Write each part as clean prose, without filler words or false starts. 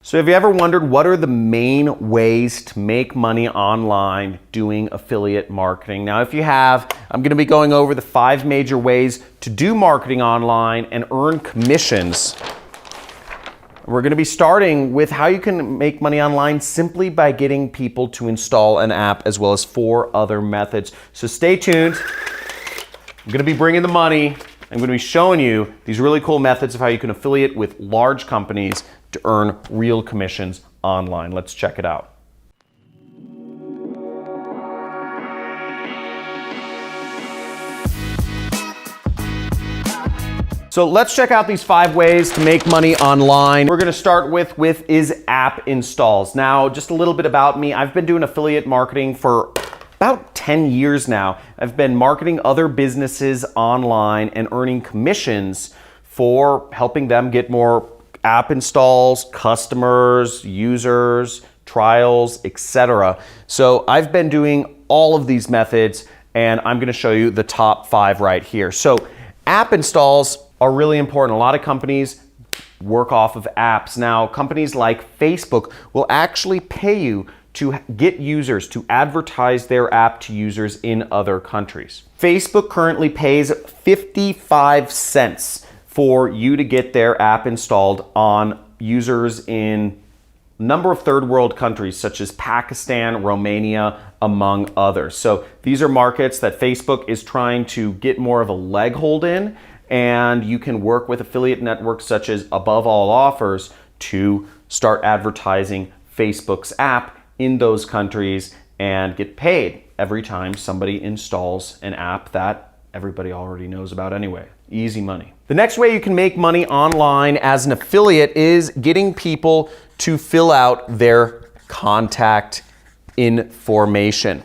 So have you ever wondered what are the main ways to make money online doing affiliate marketing? Now, if you have, I'm going to be going over the 5 major ways to do marketing online and earn commissions. We're going to be starting with how you can make money online simply by getting people to install an app, as well as 4 other methods. So stay tuned. I'm going to be bringing the money. I'm going to be showing you these really cool methods of how you can affiliate with large companies to earn real commissions online. Let's check it out. So let's check out these 5 ways to make money online. We're going to start with is app installs. Now, just a little bit about me. I've been doing affiliate marketing for about 10 years now. I've been marketing other businesses online and earning commissions for helping them get more app installs, customers, users, trials, etc. So I've been doing all of these methods, and I'm going to show you the top 5 right here. So app installs are really important. A lot of companies work off of apps. Now, companies like Facebook will actually pay you to get users to advertise their app to users in other countries. Facebook currently pays 55 cents for you to get their app installed on users in a number of third world countries such as Pakistan, Romania, among others. So these are markets that Facebook is trying to get more of a leg hold in, and you can work with affiliate networks such as Above All Offers to start advertising Facebook's app in those countries and get paid every time somebody installs an app that everybody already knows about anyway. Easy money. The next way you can make money online as an affiliate is getting people to fill out their contact information.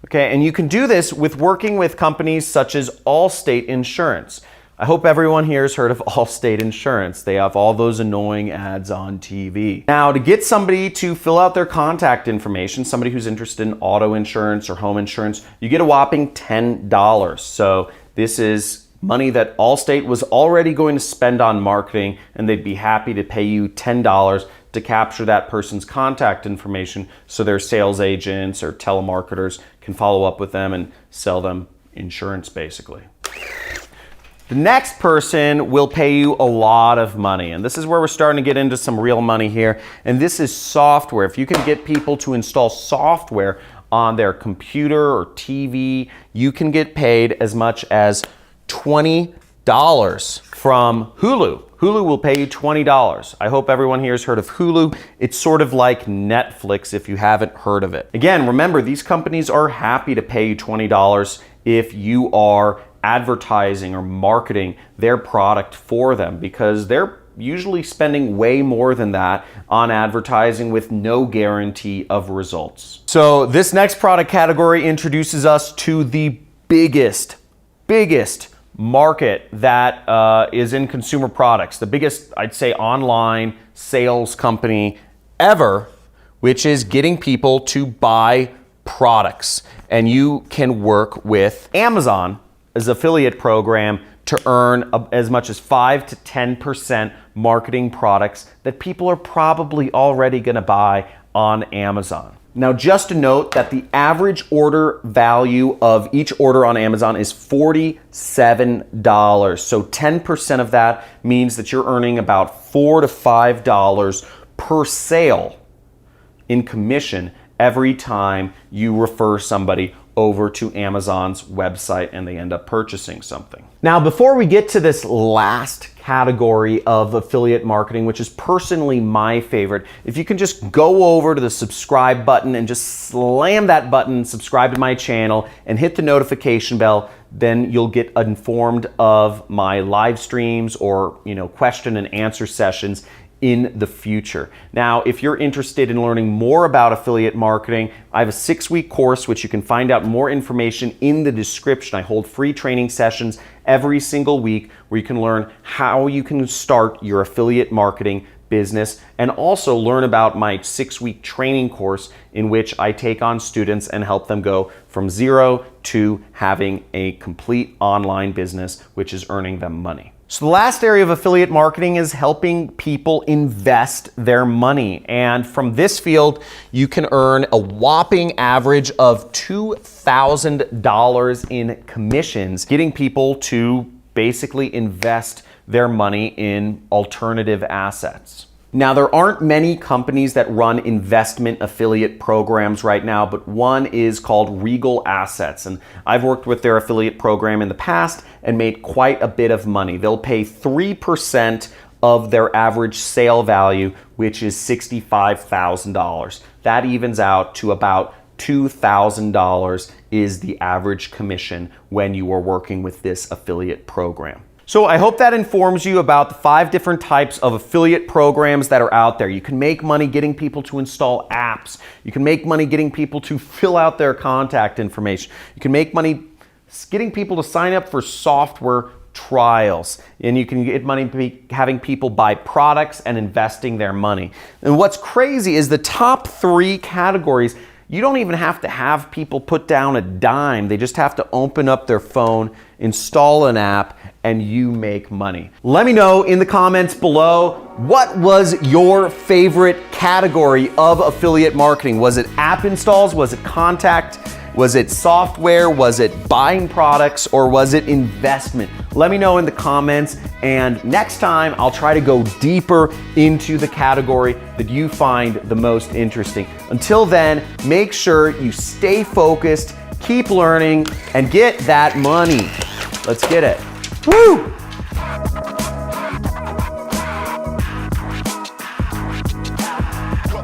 Okay, and you can do this with working with companies such as Allstate Insurance. I hope everyone here has heard of Allstate Insurance. They have all those annoying ads on TV. Now, to get somebody to fill out their contact information, somebody who's interested in auto insurance or home insurance, you get a whopping $10. So this is money that Allstate was already going to spend on marketing, and they'd be happy to pay you $10 to capture that person's contact information so their sales agents or telemarketers can follow up with them and sell them insurance, basically. The next person will pay you a lot of money, and this is where we're starting to get into some real money here, and this is software. If you can get people to install software on their computer or TV, you can get paid as much as $20 from Hulu. Hulu will pay you $20. I hope everyone here has heard of Hulu. It's sort of like Netflix if you haven't heard of it. Again, remember, these companies are happy to pay you $20 if you are advertising or marketing their product for them, because they're usually spending way more than that on advertising with no guarantee of results. So this next product category introduces us to the biggest market that is in consumer products, the biggest, I'd say, online sales company ever, which is getting people to buy products. And you can work with Amazon as affiliate program to earn as much as 5 to 10% marketing products that people are probably already going to buy on Amazon. Now, just to note that the average order value of each order on Amazon is $47. So 10% of that means that you're earning about $4 to $5 per sale in commission every time you refer somebody over to Amazon's website and they end up purchasing something. Now, before we get to this last category of affiliate marketing, which is personally my favorite, if you can just go over to the subscribe button and just slam that button, subscribe to my channel, and hit the notification bell, then you'll get informed of my live streams or, question and answer sessions in the future. Now, if you're interested in learning more about affiliate marketing, I have a 6-week course which you can find out more information in the description. I hold free training sessions every single week where you can learn how you can start your affiliate marketing business, and also learn about my 6-week training course in which I take on students and help them go from 0 to having a complete online business which is earning them money. So the last area of affiliate marketing is helping people invest their money. And from this field, you can earn a whopping average of $2,000 in commissions, getting people to basically invest their money in alternative assets. Now, there aren't many companies that run investment affiliate programs right now, but one is called Regal Assets. And I've worked with their affiliate program in the past and made quite a bit of money. They'll pay 3% of their average sale value, which is $65,000. That evens out to about $2,000 is the average commission when you are working with this affiliate program. So I hope that informs you about the 5 different types of affiliate programs that are out there. You can make money getting people to install apps. You can make money getting people to fill out their contact information. You can make money getting people to sign up for software trials. And you can get money having people buy products and investing their money. And what's crazy is the top 3 categories, you don't even have to have people put down a dime. They just have to open up their phone, install an app, and you make money. Let me know in the comments below, what was your favorite category of affiliate marketing? Was it app installs? Was it contact? Was it software? Was it buying products? Or was it investment? Let me know in the comments, and next time I'll try to go deeper into the category that you find the most interesting. Until then, make sure you stay focused, keep learning, and get that money. Let's get it. Woo!